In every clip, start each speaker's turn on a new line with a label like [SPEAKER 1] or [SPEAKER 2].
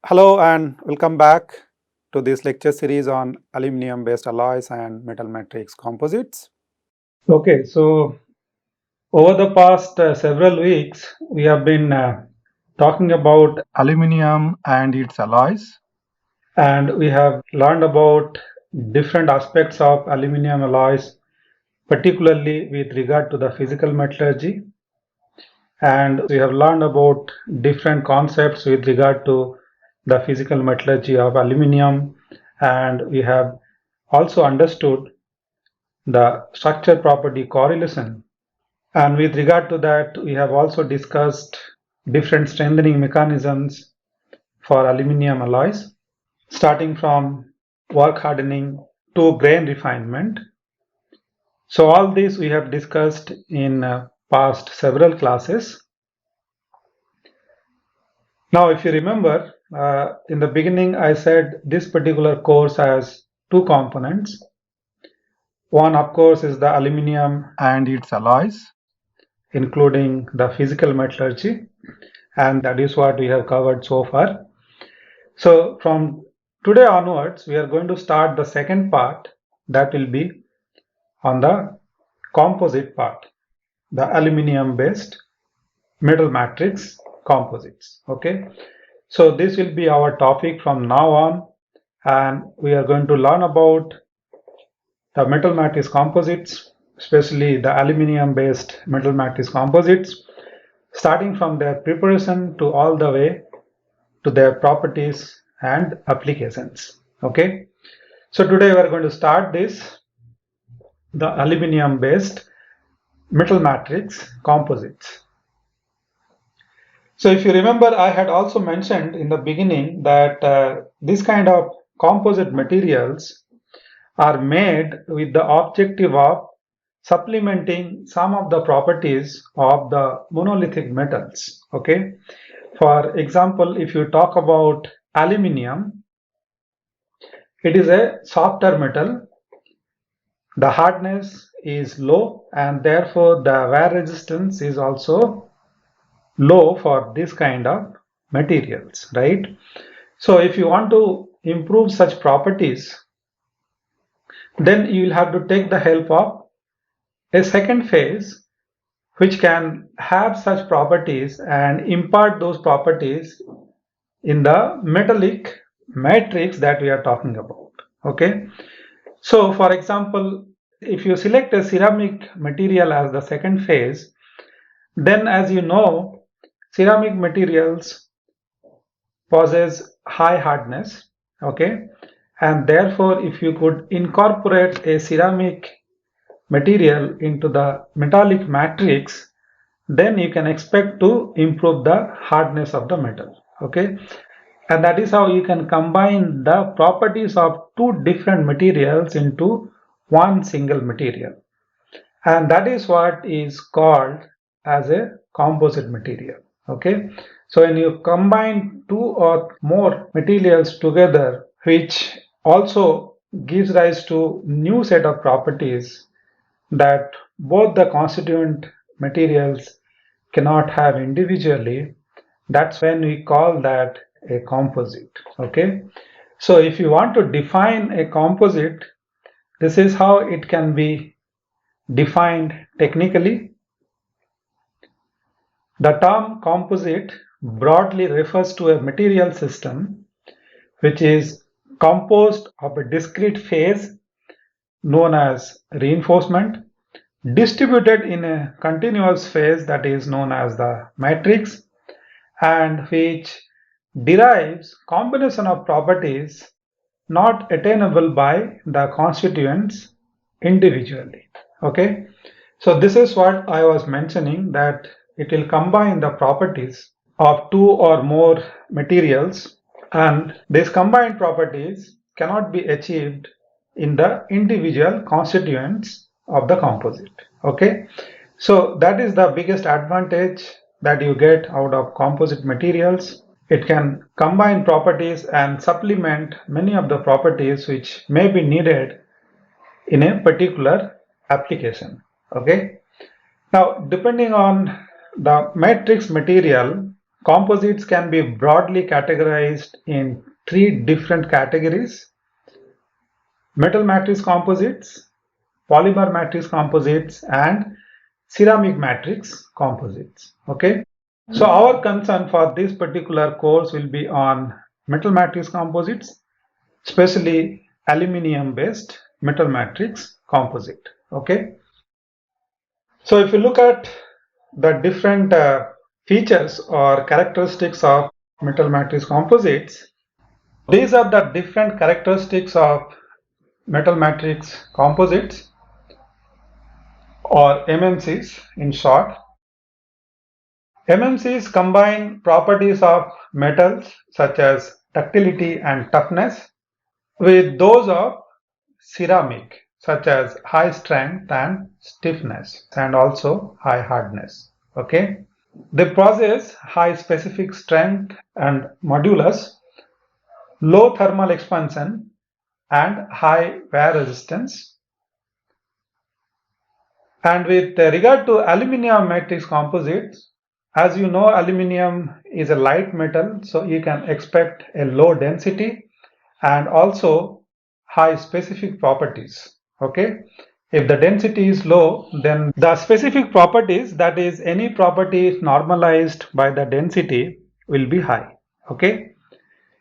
[SPEAKER 1] Hello and welcome back to this lecture series on aluminum based alloys and metal matrix composites. Okay, so over the past several weeks, we have been talking about aluminum and its alloys, and we have learned about different aspects of aluminum alloys, particularly with regard to the physical metallurgy, and we have learned about different concepts with regard to the physical metallurgy of aluminum, and we have also understood the structure property correlation, and with regard to that we have also discussed different strengthening mechanisms for aluminum alloys, starting from work hardening to grain refinement. So all this we have discussed in past several classes. Now, if you remember, in the beginning, I said this particular course has two components. One, of course, is the aluminum and its alloys, including the physical metallurgy, and that is what we have covered so far. So, from today onwards, we are going to start the second part, that will be on the composite part, the aluminum-based metal matrix composites. Okay. So this will be our topic from now on, and we are going to learn about the metal matrix composites, especially the aluminum based metal matrix composites, starting from their preparation to all the way to their properties and applications. Okay, so today we are going to start the aluminum based metal matrix composites. So if you remember, I had also mentioned in the beginning that this kind of composite materials are made with the objective of supplementing some of the properties of the monolithic metals. Okay. For example, if you talk about aluminum, it is a softer metal. The hardness is low, and therefore the wear resistance is also low for this kind of materials, right? So if you want to improve such properties, then you will have to take the help of a second phase which can have such properties and impart those properties in the metallic matrix that we are talking about. Okay, so for example, if you select a ceramic material as the second phase, then as you know, ceramic materials possess high hardness. Okay, and therefore if you could incorporate a ceramic material into the metallic matrix, then you can expect to improve the hardness of the metal. Okay, and that is how you can combine the properties of two different materials into one single material, and that is what is called as a composite material. Okay, so when you combine two or more materials together, which also gives rise to new set of properties that both the constituent materials cannot have individually, that's when we call that a composite. Okay, so if you want to define a composite, this is how it can be defined technically. The term composite broadly refers to a material system which is composed of a discrete phase known as reinforcement, distributed in a continuous phase that is known as the matrix, and which derives combination of properties not attainable by the constituents individually. Okay, so this is what I was mentioning, that it will combine the properties of two or more materials, and these combined properties cannot be achieved in the individual constituents of the composite. Okay, so that is the biggest advantage that you get out of composite materials. It can combine properties and supplement many of the properties which may be needed in a particular application. Okay, now depending on the matrix material, Composites can be broadly categorized in three different categories: metal matrix composites, polymer matrix composites, and ceramic matrix composites. Okay, so our concern for this particular course will be on metal matrix composites, especially aluminium based metal matrix composite. Okay, so if you look at the different features or characteristics of metal matrix composites, these are the different characteristics of metal matrix composites, or MMCs in short. MMCs combine properties of metals such as ductility and toughness with those of ceramic such as high strength and stiffness and also high hardness. Okay, they possess high specific strength and modulus, low thermal expansion, and high wear resistance. And with regard to aluminium matrix composites, as you know, aluminium is a light metal, so you can expect a low density and also high specific properties. Okay, if the density is low, then the specific properties, that is any property normalized by the density, will be high. Okay,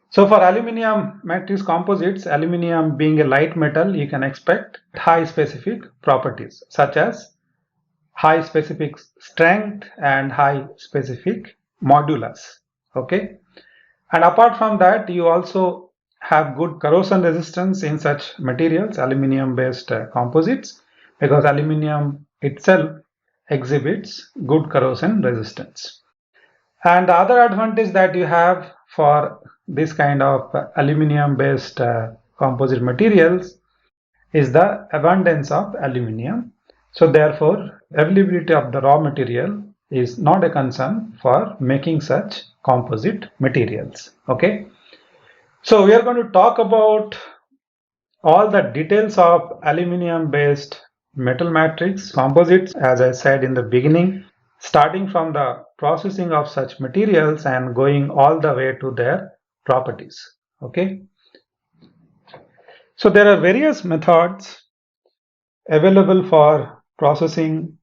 [SPEAKER 1] so for aluminium matrix composites, aluminium being a light metal, you can expect high specific properties such as high specific strength and high specific modulus. Okay, and apart from that, you also have good corrosion resistance in such materials, aluminium based composites, because aluminium itself exhibits good corrosion resistance. And the other advantage that you have for this kind of aluminium based composite materials is the abundance of aluminium. So therefore, availability of the raw material is not a concern for making such composite materials. Okay, so we are going to talk about all the details of aluminium based metal matrix composites, as I said in the beginning, starting from the processing of such materials and going all the way to their properties. Okay, so there are various methods available for processing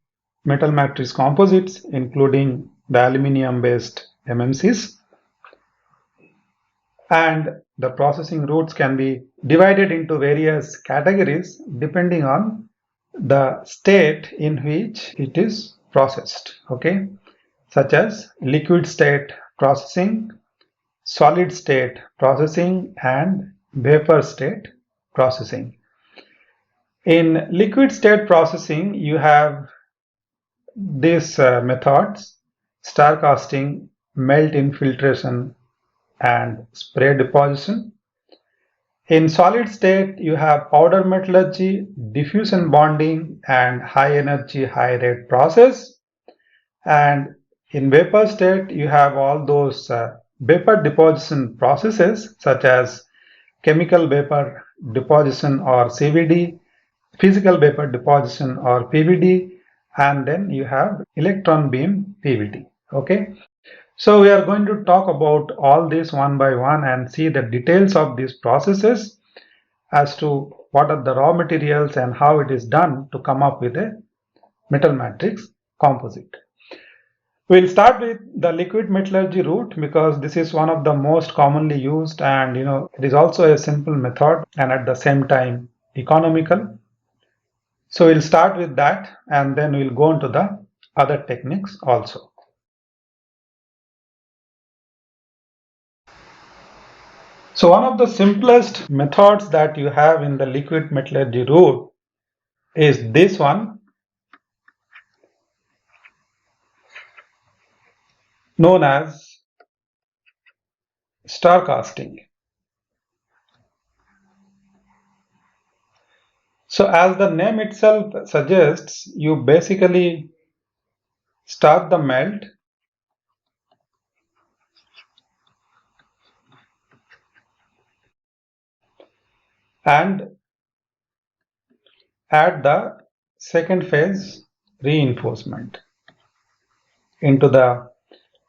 [SPEAKER 1] metal matrix composites, including the aluminium based MMCs, and the processing routes can be divided into various categories depending on the state in which it is processed. Okay, such as liquid state processing, solid state processing, and vapor state processing. In liquid state processing, you have these methods: star casting, melt infiltration, and spray deposition. In solid state, you have powder metallurgy, diffusion bonding, and high energy, high rate process. And in vapor state, you have all those vapor deposition processes such as chemical vapor deposition or CVD, physical vapor deposition or PVD, and then you have electron beam PVD. Okay, so we are going to talk about all this one by one and see the details of these processes as to what are the raw materials and how it is done to come up with a metal matrix composite. We'll start with the liquid metallurgy route because this is one of the most commonly used, and it is also a simple method and at the same time economical. So we'll start with that and then we'll go into the other techniques also. So one of the simplest methods that you have in the liquid metallurgy route is this one, known as star casting. So as the name itself suggests, you basically start the melt and add the second phase reinforcement into the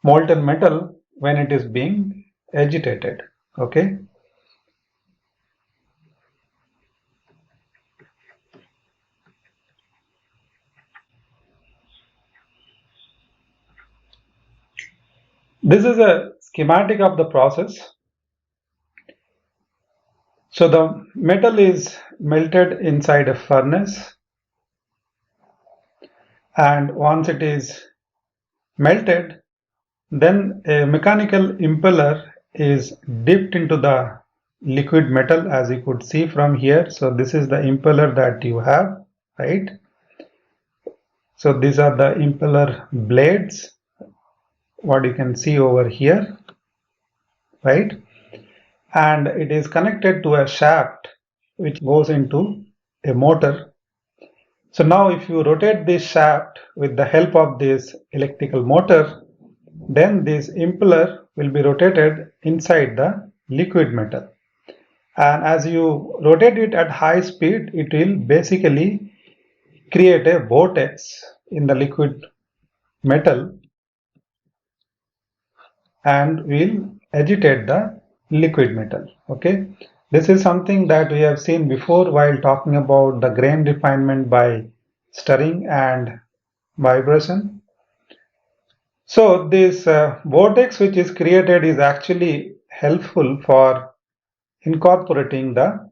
[SPEAKER 1] molten metal when it is being agitated. Okay. This is a schematic of the process. So the metal is melted inside a furnace, and once it is melted, then a mechanical impeller is dipped into the liquid metal, as you could see from here. So this is the impeller that you have, right? So these are the impeller blades, what you can see over here, right? And it is connected to a shaft which goes into a motor. So now if you rotate this shaft with the help of this electrical motor, then this impeller will be rotated inside the liquid metal. And as you rotate it at high speed, it will basically create a vortex in the liquid metal and will agitate the liquid metal. Okay, this is something that we have seen before while talking about the grain refinement by stirring and vibration. So this vortex which is created is actually helpful for incorporating the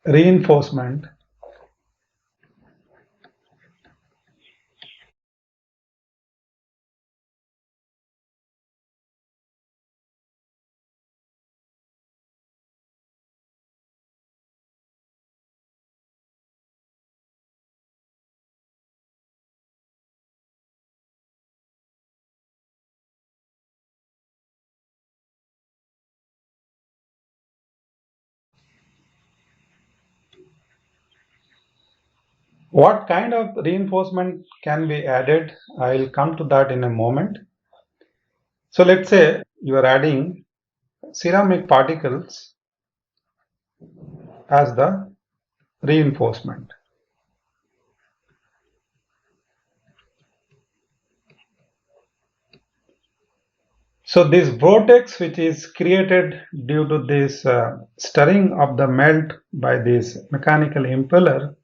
[SPEAKER 1] reinforcement. What kind of reinforcement can be added? I'll come to that in a moment. So let's say you are adding ceramic particles as the reinforcement. So this vortex which is created due to this stirring of the melt by this mechanical impeller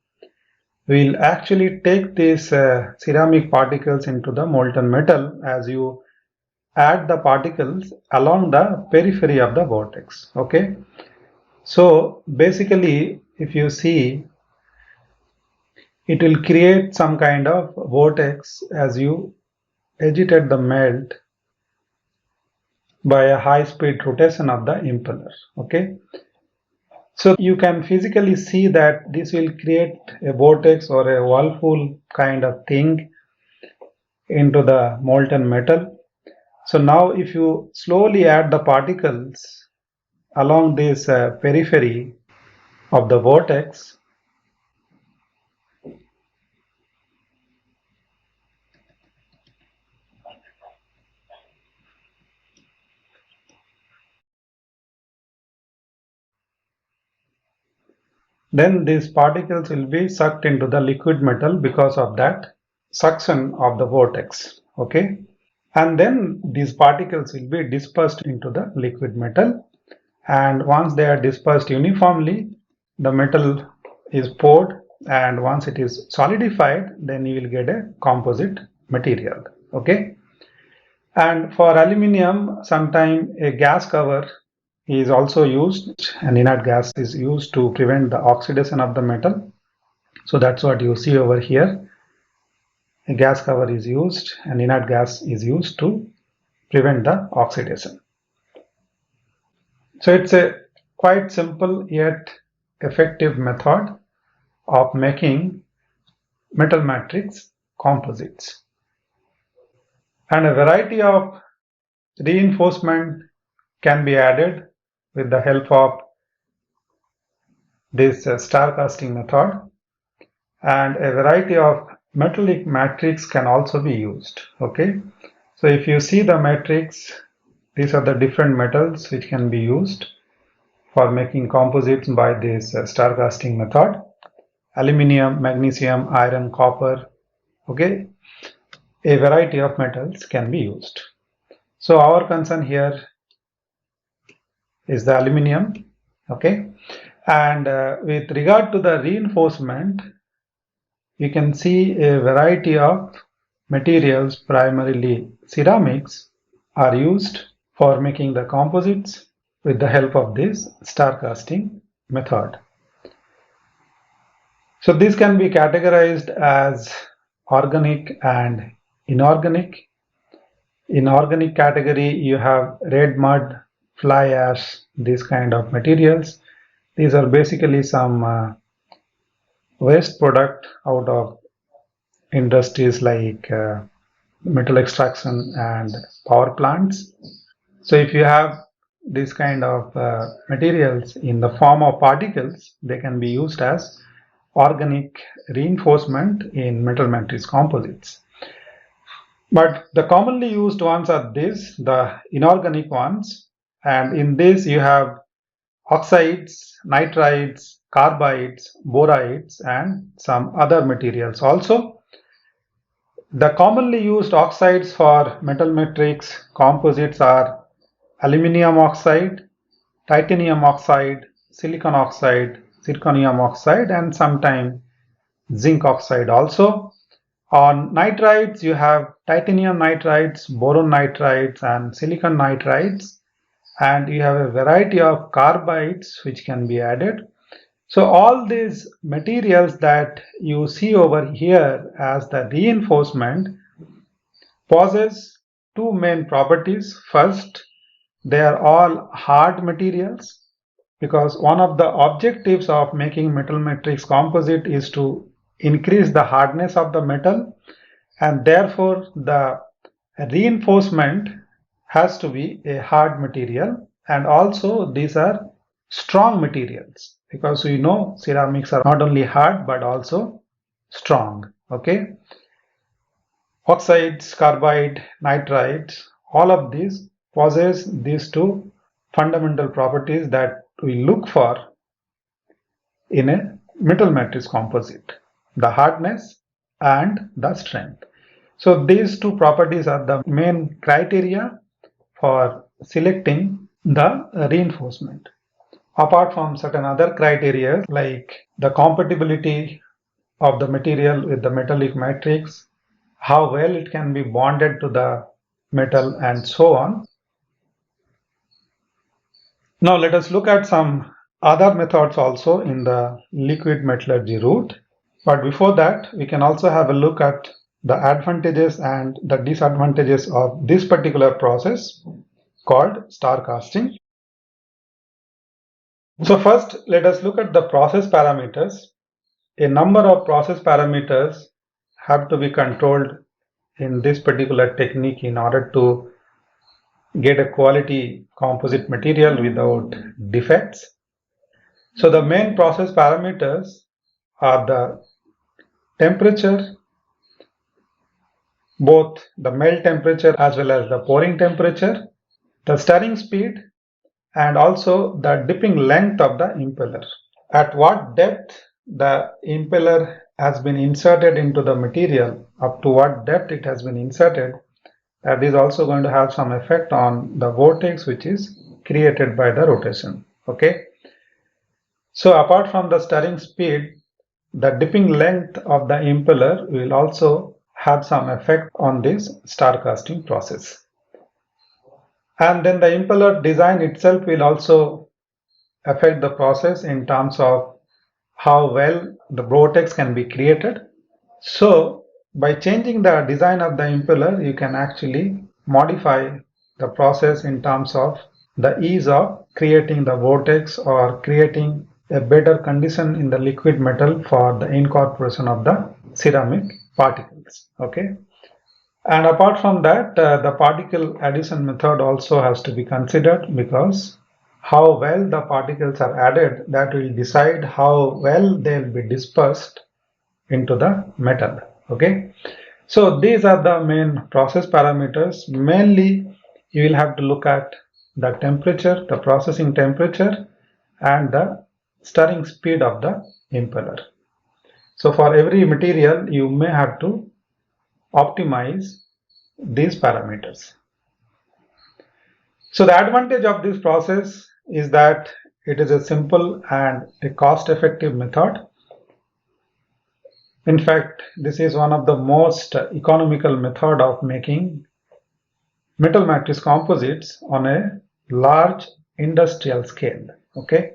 [SPEAKER 1] will actually take these ceramic particles into the molten metal as you add the particles along the periphery of the vortex. Okay, so basically if you see, it will create some kind of vortex as you agitate the melt by a high speed rotation of the impeller. Okay, so you can physically see that this will create a vortex or a whirlpool kind of thing into the molten metal. So now if you slowly add the particles along this periphery of the vortex, then these particles will be sucked into the liquid metal because of that suction of the vortex. Okay, and then these particles will be dispersed into the liquid metal, and once they are dispersed uniformly, the metal is poured, and once it is solidified, then you will get a composite material. Okay, and for aluminium, sometime a gas cover is also used. An inert gas is used to prevent the oxidation of the metal. So that's what you see over here. A gas cover is used, and inert gas is used to prevent the oxidation. So it's a quite simple yet effective method of making metal matrix composites. And a variety of reinforcement can be added with the help of this star casting method, and a variety of metallic matrix can also be used. Okay, so if you see the matrix, these are the different metals which can be used for making composites by this star casting method: aluminium, magnesium, iron, copper. Okay, a variety of metals can be used. So our concern here is the aluminium. Okay, and with regard to the reinforcement, you can see a variety of materials, primarily ceramics, are used for making the composites with the help of this star casting method. So this can be categorized as organic and inorganic. In organic category, you have red mud, fly ash, these kind of materials. These are basically some waste product out of industries like metal extraction and power plants. So if you have this kind of materials in the form of particles, they can be used as organic reinforcement in metal matrix composites. But the commonly used ones are these, the inorganic ones, and in this you have oxides, nitrides, carbides, borides, and some other materials also. The commonly used oxides for metal matrix composites are aluminium oxide, titanium oxide, silicon oxide, zirconium oxide, and sometimes zinc oxide also. On nitrides, you have titanium nitrides, boron nitrides, and silicon nitrides, and you have a variety of carbides which can be added. So all these materials that you see over here as the reinforcement possess two main properties. First, they are all hard materials, because one of the objectives of making metal matrix composite is to increase the hardness of the metal, and therefore the reinforcement has to be a hard material. And also these are strong materials, because we know ceramics are not only hard but also strong. Okay, oxides, carbide, nitrides, all of these possess these two fundamental properties that we look for in a metal matrix composite: the hardness and the strength. So these two properties are the main criteria for selecting the reinforcement. Apart from certain other criteria like the compatibility of the material with the metallic matrix, how well it can be bonded to the metal, and so on. Now let us look at some other methods also in the liquid metallurgy route. But before that, we can also have a look at the advantages and the disadvantages of this particular process called star casting. So first, let us look at the process parameters. A number of process parameters have to be controlled in this particular technique in order to get a quality composite material without defects. So the main process parameters are the temperature, both the melt temperature as well as the pouring temperature, the stirring speed, and also the dipping length of the impeller. At what depth the impeller has been inserted into the material, up to what depth it has been inserted, that is also going to have some effect on the vortex which is created by the rotation. Okay. So apart from the stirring speed, the dipping length of the impeller will also have some effect on this star casting process. And then the impeller design itself will also affect the process in terms of how well the vortex can be created. So by changing the design of the impeller, you can actually modify the process in terms of the ease of creating the vortex or creating a better condition in the liquid metal for the incorporation of the ceramic particles. Okay. And apart from that, the particle addition method also has to be considered, because how well the particles are added, that will decide how well they will be dispersed into the metal. Okay, so these are the main process parameters. Mainly you will have to look at the temperature, the processing temperature, and the stirring speed of the impeller. So for every material you may have to optimize these parameters. So the advantage of this process is that it is a simple and a cost-effective method. In fact, this is one of the most economical method of making metal matrix composites on a large industrial scale. Okay,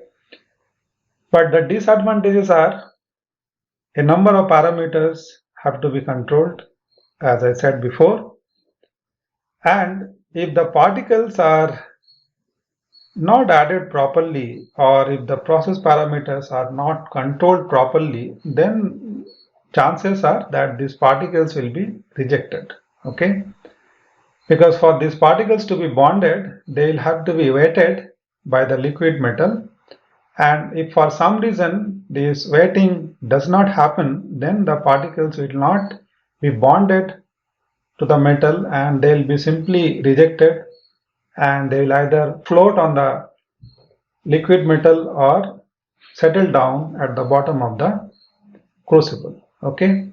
[SPEAKER 1] but the disadvantages are a number of parameters have to be controlled, as I said before, and if the particles are not added properly or if the process parameters are not controlled properly, then chances are that these particles will be rejected. Okay, because for these particles to be bonded, they will have to be weighted by the liquid metal, and if for some reason this weighting does not happen, then the particles will not be bonded to the metal and they will be simply rejected, and they will either float on the liquid metal or settle down at the bottom of the crucible. Okay,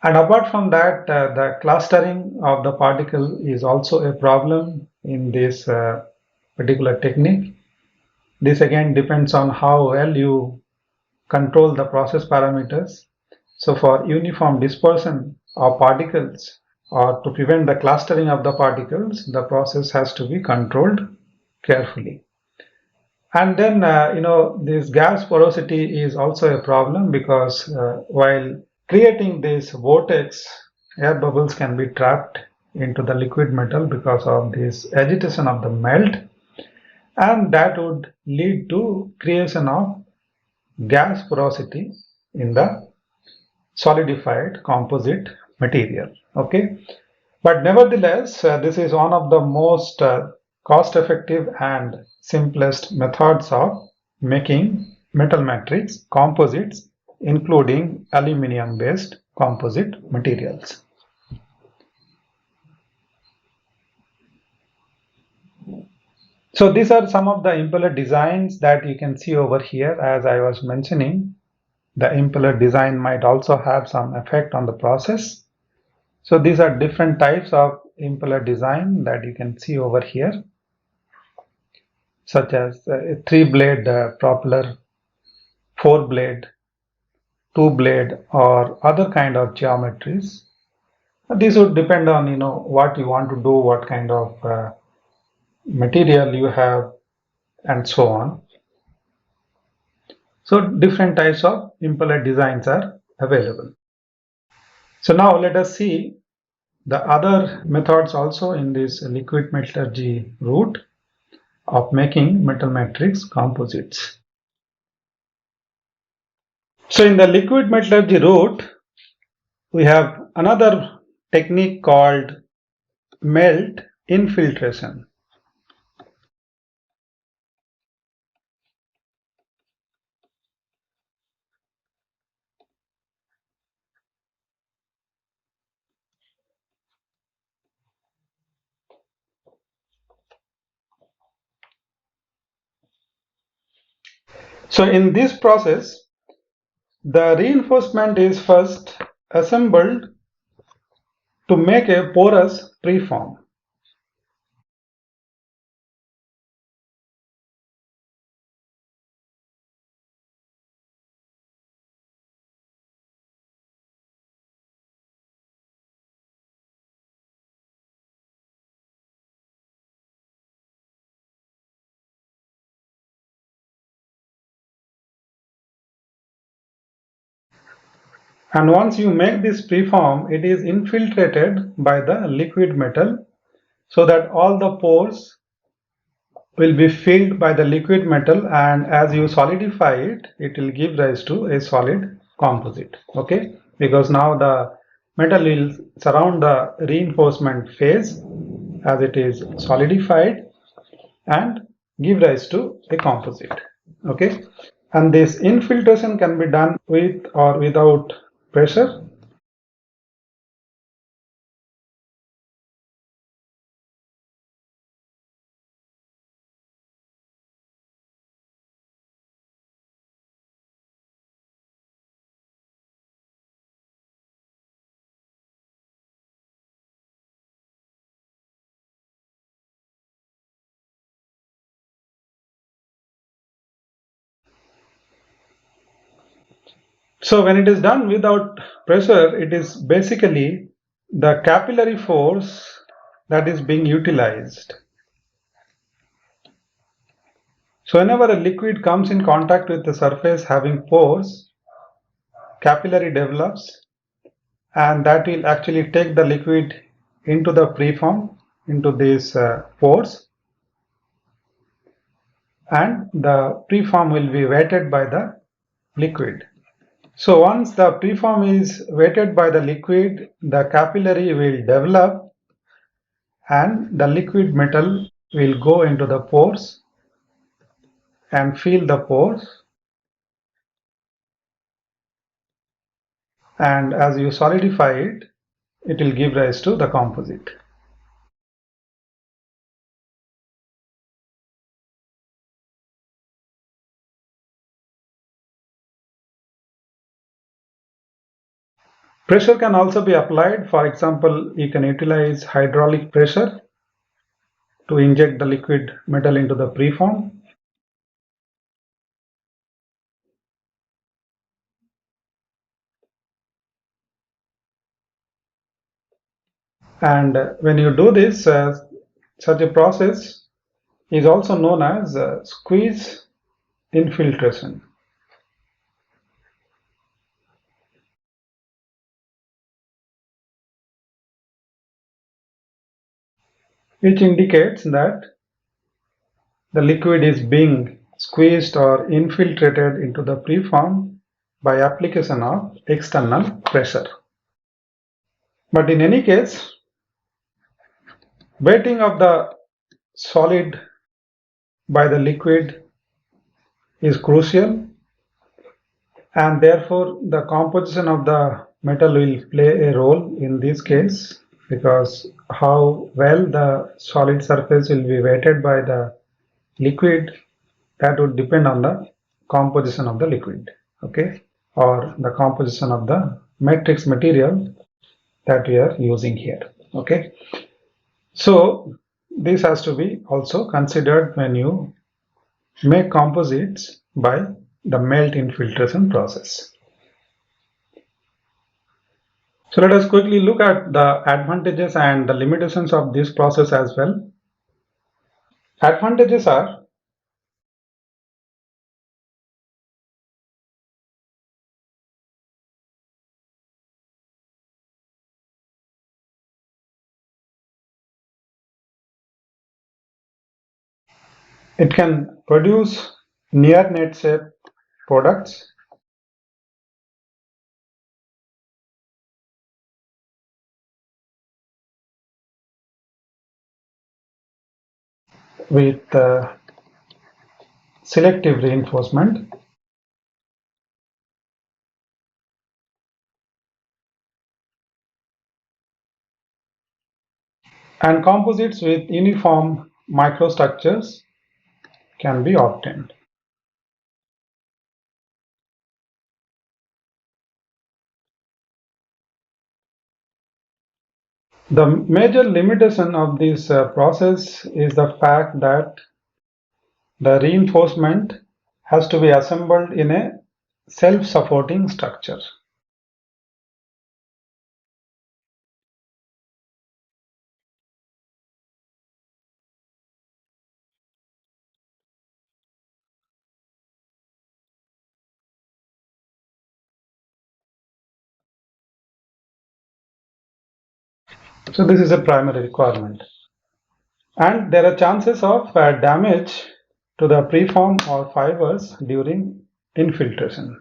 [SPEAKER 1] and apart from that, the clustering of the particle is also a problem in this particular technique. This again depends on how well you control the process parameters. So for uniform dispersion of particles or to prevent the clustering of the particles, the process has to be controlled carefully. And then, this gas porosity is also a problem because while creating this vortex, air bubbles can be trapped into the liquid metal because of this agitation of the melt, and that would lead to creation of gas porosity in the solidified composite material. Okay, but nevertheless, this is one of the most cost-effective and simplest methods of making metal matrix composites, including aluminum-based composite materials. So these are some of the impeller designs that you can see over here. As I was mentioning, the impeller design might also have some effect on the process. So these are different types of impeller design that you can see over here, such as a 3-blade propeller, 4-blade, 2-blade, or other kind of geometries. These would depend on what you want to do, what kind of material you have, and so on. So different types of impeller designs are available. So now let us see the other methods also in this liquid metallurgy route of making metal matrix composites. So in the liquid metallurgy route, we have another technique called melt infiltration. So in this process, the reinforcement is first assembled to make a porous preform. And once you make this preform, it is infiltrated by the liquid metal so that all the pores will be filled by the liquid metal, and as you solidify it, it will give rise to a solid composite. Okay, because now the metal will surround the reinforcement phase as it is solidified and give rise to a composite. Okay, and this infiltration can be done with or without pressure. So when it is done without pressure, it is basically the capillary force that is being utilized. So whenever a liquid comes in contact with the surface having pores, capillary develops, and that will actually take the liquid into the preform, into these pores, and the preform will be weighted by the liquid. So once the preform is weighted by the liquid, the capillary will develop and the liquid metal will go into the pores and fill the pores, and as you solidify it, it will give rise to the composite. Pressure can also be applied. For example, you can utilize hydraulic pressure to inject the liquid metal into the preform. And when you do this, such a process is also known as squeeze infiltration. Which indicates that the liquid is being squeezed or infiltrated into the preform by application of external pressure. But in any case, weighting of the solid by the liquid is crucial, and therefore the composition of the metal will play a role in this case, because how well the solid surface will be weighted by the liquid, that would depend on the composition of the liquid, okay, or the composition of the matrix material that we are using here, okay. So this has to be also considered when you make composites by the melt infiltration process. So let us quickly look at the advantages and the limitations of this process as well. Advantages are: it can produce near net shape products, with selective reinforcement, and composites with uniform microstructures can be obtained. The major limitation of this process is the fact that the reinforcement has to be assembled in a self-supporting structure. So this is a primary requirement. And there are chances of damage to the preform or fibers during infiltration.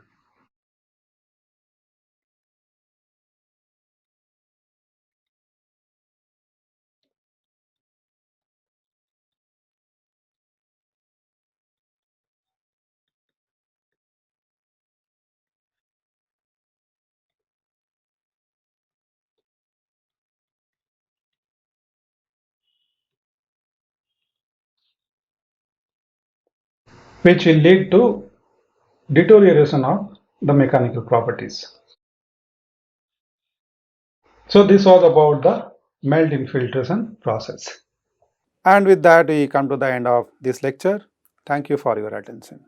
[SPEAKER 1] Which will lead to deterioration of the mechanical properties. So this was about the melt infiltration process. And with that, we come to the end of this lecture. Thank you for your attention.